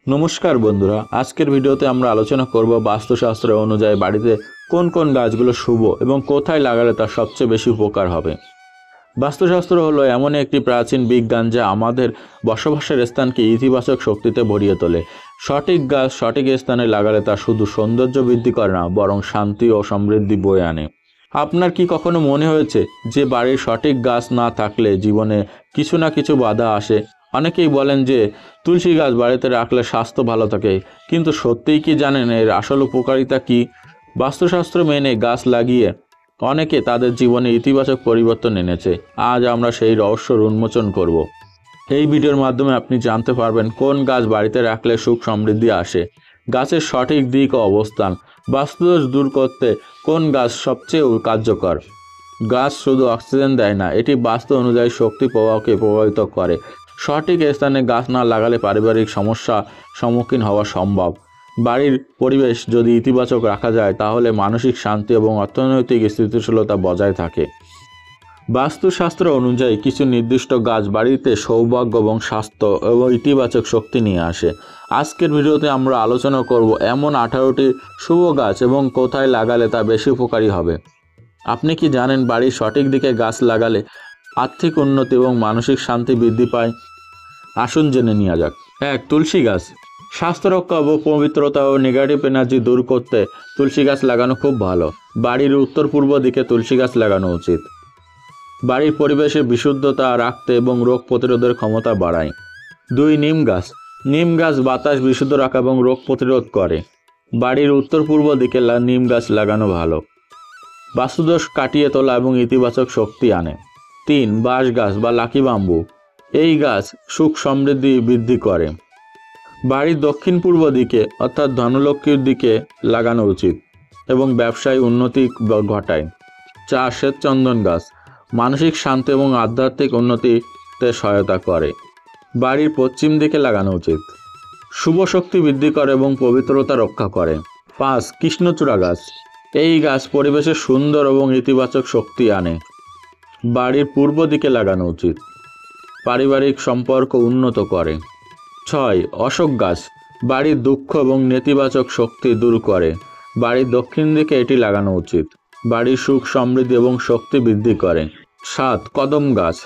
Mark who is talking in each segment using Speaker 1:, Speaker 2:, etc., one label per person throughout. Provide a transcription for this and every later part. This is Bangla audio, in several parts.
Speaker 1: নমস্কার বন্ধুরা, আজকের ভিডিওতে আমরা আলোচনা করব বাস্তুশাস্ত্র অনুযায়ী বাড়িতে কোন কোন গাছগুলো শুভ এবং কোথায় লাগালে তার সবচেয়ে বেশি উপকার হবে। বাস্তুশাস্ত্র হলো এমন একটি প্রাচীন বিজ্ঞান যা আমাদের বসবাসের স্থানকে ইতিবাচক শক্তিতে ভরিয়ে তোলে। সঠিক গাছ সঠিক স্থানে লাগালে তা শুধু সৌন্দর্য বৃদ্ধি করে না, বরং শান্তি ও সমৃদ্ধি বয়ে আনে। আপনার কি কখনো মনে হয়েছে যে বাড়ির সঠিক গাছ না থাকলে জীবনে কিছু না কিছু বাধা আসে? অনেকেই বলেন যে তুলসী গাছ বাড়িতে রাখলে স্বাস্থ্য ভালো থাকে, কিন্তু সত্যিই কি জানেন এর আসল উপকারিতা কি? বাস্তুশাস্ত্র মেনে গাছ লাগিয়ে অনেকে তাদের জীবনে ইতিবাচক পরিবর্তন এনেছে। আজ আমরা সেই রহস্যর উন্মোচন করব। এই ভিডিওর মাধ্যমে আপনি জানতে পারবেন কোন গাছ বাড়িতে রাখলে সুখ সমৃদ্ধি আসে, গাছের সঠিক দিক ও অবস্থান, বাস্তুদোষ দূর করতে কোন গাছ সবচেয়ে কার্যকর। গাছ শুধু অক্সিজেন দেয় না, এটি বাস্তু অনুযায়ী শক্তি প্রবাহকে প্রভাবিত করে। সঠিক স্থানে গাছ না লাগালে পারিবারিক সমস্যা সম্মুখীন হওয়া সম্ভব। বাড়ির পরিবেশ যদি ইতিবাচক রাখা যায় তাহলে মানসিক শান্তি এবং অর্থনৈতিক স্থিতিশীলতা বজায় থাকে। বাস্তুশাস্ত্র অনুযায়ী কিছু নির্দিষ্ট গাছ বাড়িতে সৌভাগ্য এবং স্বাস্থ্য এবং ইতিবাচক শক্তি নিয়ে আসে। আজকের ভিডিওতে আমরা আলোচনা করব এমন 18টি শুভ গাছ এবং কোথায় লাগালে তা বেশি উপকারী হবে। আপনি কি জানেন বাড়ির সঠিক দিকে গাছ লাগালে আর্থিক উন্নতি এবং মানসিক শান্তি বৃদ্ধি পায়? আসুন জেনে নেওয়া যাক। 1. তুলসী গাছ। স্বাস্থ্য রক্ষা ও পবিত্রতা ও নেগেটিভ এনার্জি দূর করতে তুলসী গাছ লাগানো খুব ভালো। বাড়ির উত্তর পূর্ব দিকে তুলসী গাছ লাগানো উচিত। বাড়ির পরিবেশে বিশুদ্ধতা রাখতে এবং রোগ প্রতিরোধের ক্ষমতা বাড়ায়। 2. নিম গাছ। নিম গাছ বাতাস বিশুদ্ধ রাখা এবং রোগ প্রতিরোধ করে। বাড়ির উত্তর পূর্ব দিকে নিম গাছ লাগানো ভালো। বাস্তুদোষ কাটিয়ে তোলা এবং ইতিবাচক শক্তি আনে। 3. বাঁশ গাছ বা লাকি বাম্বু। এই গাছ সুখ সমৃদ্ধি বৃদ্ধি করে। বাড়ির দক্ষিণ পূর্ব দিকে অর্থাৎ ধনলক্ষ্মীর দিকে লাগানো উচিত এবং ব্যবসায় উন্নতি ঘটায়। 4. শ্বেতচন্দন গাছ। মানসিক শান্তি এবং আধ্যাত্মিক উন্নতিতে সহায়তা করে। বাড়ির পশ্চিম দিকে লাগানো উচিত। শুভ শক্তি বৃদ্ধি করে এবং পবিত্রতা রক্ষা করে। 5. কৃষ্ণচূড়া গাছ। এই গাছ পরিবেশে সুন্দর এবং ইতিবাচক শক্তি আনে। বাড়ির পূর্ব দিকে লাগানো উচিত। পারিবারিক সম্পর্ক উন্নত করে। 6. অশোক গাছ। বাড়ির দুঃখ এবং নেতিবাচক শক্তি দূর করে। বাড়ির দক্ষিণ দিকে এটি লাগানো উচিত। বাড়ির সুখ সমৃদ্ধি এবং শক্তি বৃদ্ধি করে। 7. কদম গাছ।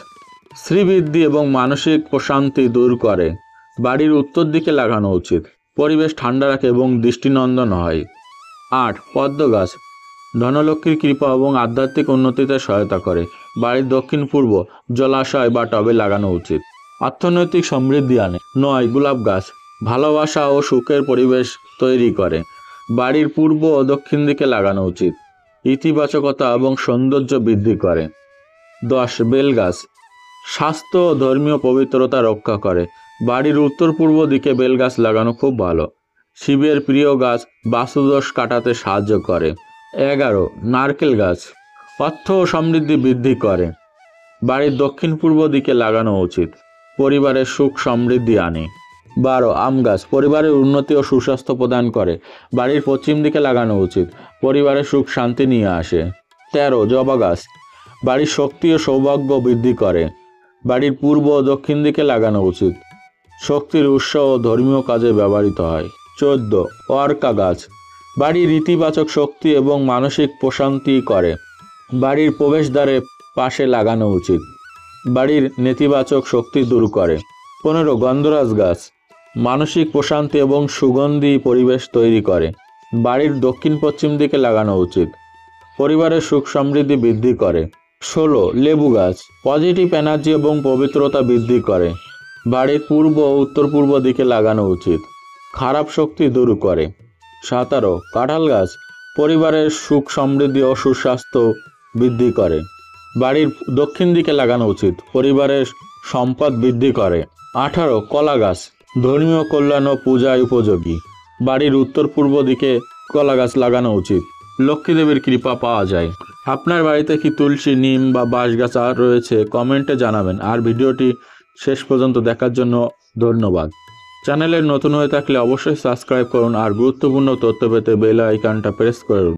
Speaker 1: শ্রীবৃদ্ধি এবং মানসিক প্রশান্তি দূর করে। বাড়ির উত্তর দিকে লাগানো উচিত। পরিবেশ ঠান্ডা রাখে এবং দৃষ্টিনন্দন হয়। 8. পদ্ম গাছ। ধনলক্ষ্মীর কৃপা এবং আধ্যাত্মিক উন্নতিতে সহায়তা করে। বাড়ির দক্ষিণ পূর্ব জলাশয় বা টবে লাগানো উচিত। অর্থনৈতিক সমৃদ্ধি আনে। 9. গোলাপ গাছ। ভালোবাসা ও সুখের পরিবেশ তৈরি করে। বাড়ির পূর্ব ও দক্ষিণ দিকে লাগানো উচিত। ইতিবাচকতা এবং সৌন্দর্য বৃদ্ধি করে। 10. বেল গাছ। স্বাস্থ্য ও ধর্মীয় পবিত্রতা রক্ষা করে। বাড়ির উত্তর পূর্ব দিকে বেল গাছ লাগানো খুব ভালো। শিবের প্রিয় গাছ, বাস্তুদোষ কাটাতে সাহায্য করে। 11. নারকেল গাছ। অর্থ ও সমৃদ্ধি বৃদ্ধি করে। বাড়ির দক্ষিণ পূর্ব দিকে লাগানো উচিত। পরিবারের সুখ সমৃদ্ধি আনে। 12. আম গাছ। পরিবারের উন্নতি ও সুস্বাস্থ্য প্রদান করে। বাড়ির পশ্চিম দিকে লাগানো উচিত। পরিবারের সুখ শান্তি নিয়ে আসে। 13. জবা গাছ। বাড়ির শক্তি ও সৌভাগ্য বৃদ্ধি করে। বাড়ির পূর্ব ও দক্ষিণ দিকে লাগানো উচিত। শক্তির উৎস ও ধর্মীয় কাজে ব্যবহৃত হয়। 14. অর্কা গাছ। বাড়ির ইতিবাচক শক্তি এবং মানসিক প্রশান্তি করে। বাড়ির প্রবেশদ্বারের পাশে লাগানো উচিত। বাড়ির নেতিবাচক শক্তি দূর করে। 15. গন্ধরাজ গাছ। মানসিক প্রশান্তি এবং সুগন্ধি পরিবেশ তৈরি করে। বাড়ির দক্ষিণ পশ্চিম দিকে লাগানো উচিত। পরিবারের সুখ সমৃদ্ধি বৃদ্ধি করে। 16. লেবু গাছ। পজিটিভ এনার্জি এবং পবিত্রতা বৃদ্ধি করে। বাড়ির পূর্ব ও উত্তর পূর্ব দিকে লাগানো উচিত। খারাপ শক্তি দূর করে। 17. কাঁঠাল গাছ। পরিবারের সুখ সমৃদ্ধি ও সুস্বাস্থ্য বৃদ্ধি করে। বাড়ির দক্ষিণ দিকে লাগানো উচিত। পরিবারের সম্পদ বৃদ্ধি করে। 18. কলা গাছ। ধর্মীয় কল্যাণ ও পূজায় উপযোগী। বাড়ির উত্তর পূর্ব দিকে কলা গাছ লাগানো উচিত। লক্ষ্মী দেবীর কৃপা পাওয়া যায়। আপনার বাড়িতে কি তুলসী, নিম বা বাঁশ গাছ আর রয়েছে? কমেন্টে জানাবেন। আর ভিডিওটি শেষ পর্যন্ত দেখার জন্য ধন্যবাদ। চ্যানেলের নতুন হয়ে থাকলে অবশ্যই সাবস্ক্রাইব করুন আর গুরুত্বপূর্ণ তথ্য পেতে বেল আইকনটা প্রেস করুন।